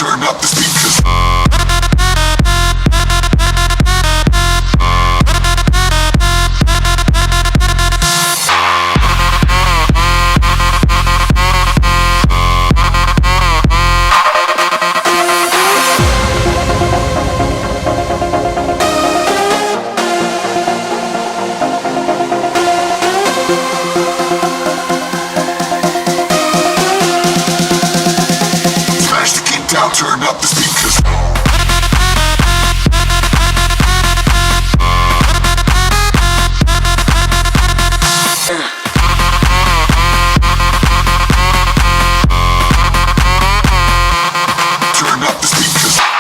turn up the speakers. Turn up the speakers. Turn up the speakers.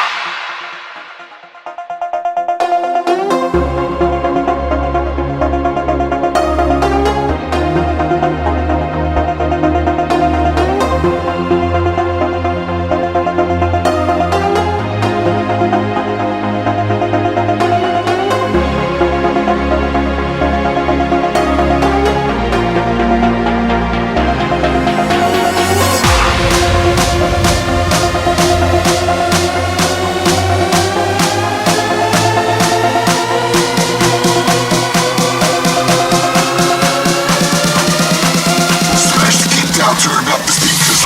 Turn up the speakers.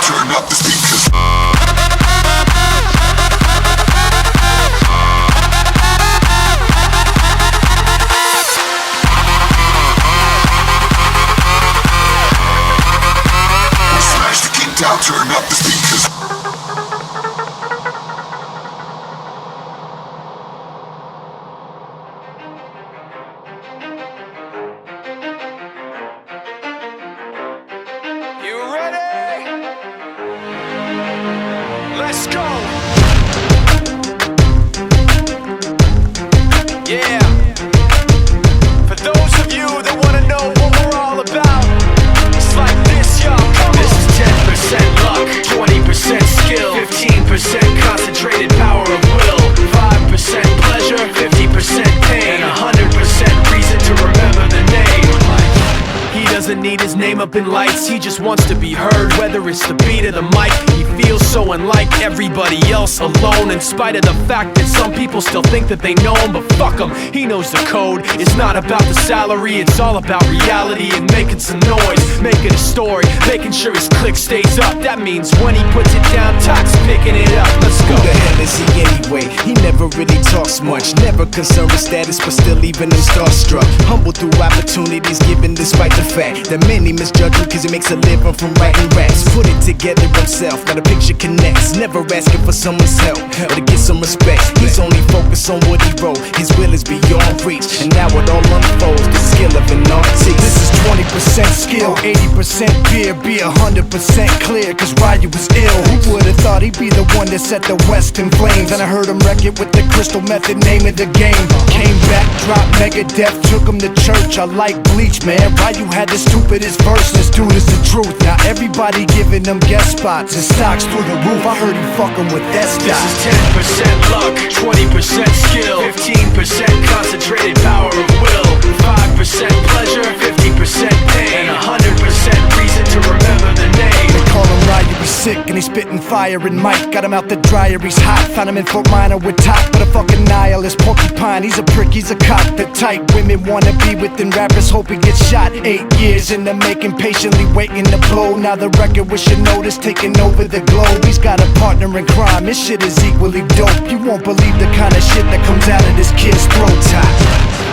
Turn up the speakers. Down, turn up the speakers. You ready? Let's go. Yeah. For those of you that want to know what we're all about, it's like this, y'all. This is 10% luck, 20% skill, 15% concentrated power of will, 5% pleasure, 50% pain, and 100% reason to remember the name. He doesn't need his name up in lights, he just wants to be heard, whether it's the beat or the mic. He feels so unlike everybody else, alone, in spite of the fact that some people still think that they know him. But fuck him, he knows the code. It's not about the salary, it's all about reality and making some noise, making a story, making sure his click stays up. That means when he puts it down, Tox picking it up. Let's go. Who the hell is he anyway? He never really talks much, never concerned with status, but still even him starstruck. Humble through opportunities given despite the fact that many misjudge him cause he makes a living from writing raps. Put it together himself, now the picture connects, never asking for someone's help or to get some respect. He's only focused on what he wrote, his will is beyond reach, and now it all unfolds, the skill of an artist. This is 20% skill, 80% fear, be 100% clear, cause Ryu was ill. Who would've thought he'd be the one that set the West in flames? And I heard him wreck it with the crystal method, name of the game. Came back, dropped Megadeth, took him to church. I like Bleach, man. Ryu had the stupidest verse, this dude is the truth. Now everybody giving them guest spots, his stocks through the roof. I heard he fucking with that stock. This is 10% luck, 20% skill, 15% concentrated power of will, 5% pleasure, 50% pain, and 100% reason to remember the name. They call him Ryu, he's sick and he's spitting fire. And Mike got him out the dryer, he's hot. Found him in Fort Minor with top, but a fucking nihilist porcupine. He's a prick, he's a cop. The type women wanna be within, rappers hope he gets shot. 8 years in the making, patiently waiting to blow. Now the record with your notice taking over the globe. He's got a partner in crime, his shit is equally dope. You won't believe the kind of shit that comes out of this kid's throat.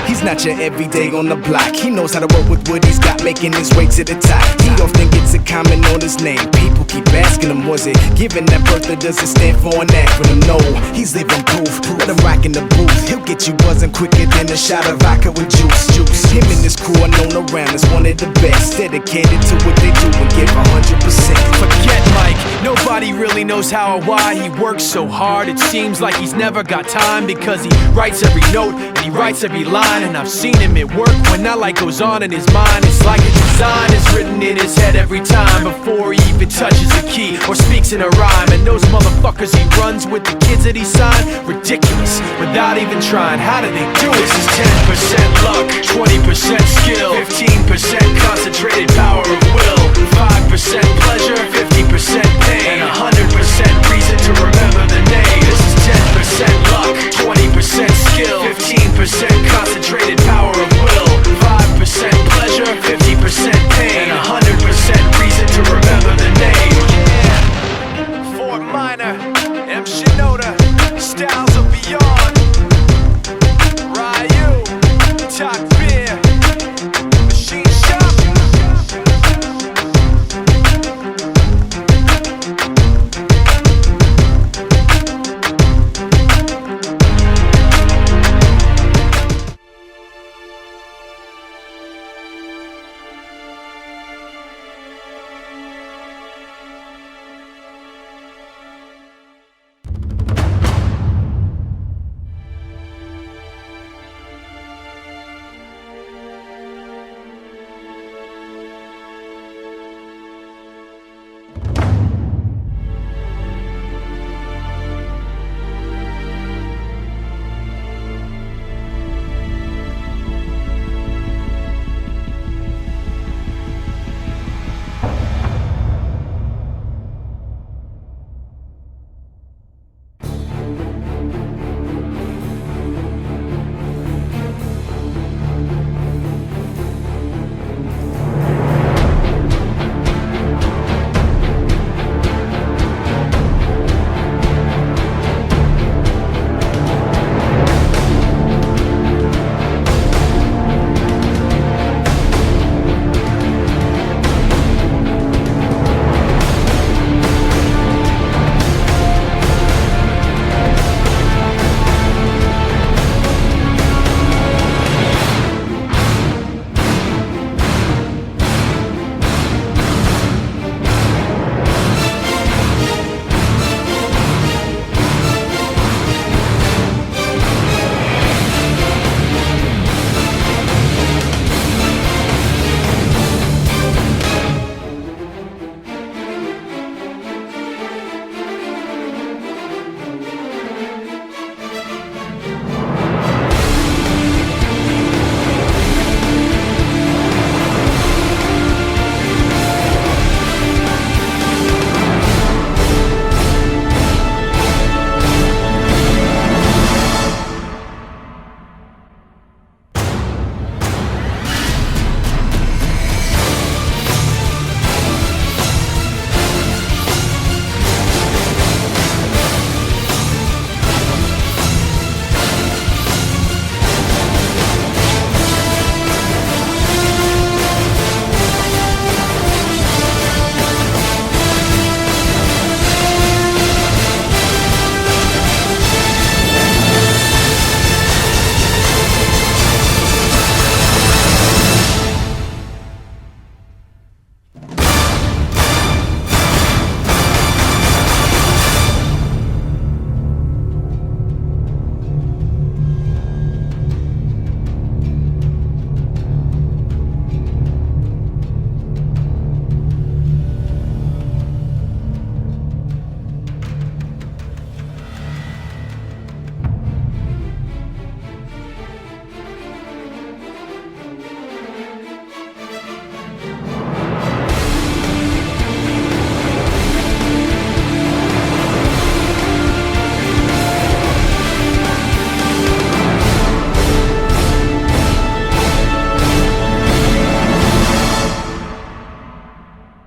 He's not your everyday on the block. He knows how to work with what he's got, making his way to the top. He often gets a comment on his name. People keep asking him, was it given that birth or does it stand for an acronym? No, he's living proof. Let him rock in the booth. He'll get you buzzing quicker than a shot of vodka with juice. Him and his crew are known around as one of the best, dedicated to what they do and give 100%. Forget Mike, nobody really knows how or why he works so hard. It seems like he's never got time, because he writes every note and he writes every line. shine, and I've seen him at work when that light goes on in his mind. It's like a design is written in his head every time before he even touches a key or speaks in a rhyme. And those motherfuckers he runs with, the kids that he signed, ridiculous, without even trying. How do they do it? This is 10% luck, 20% skill, 15% concentrated power of will, 5% pleasure, 50% pain, and 100% reason to remember.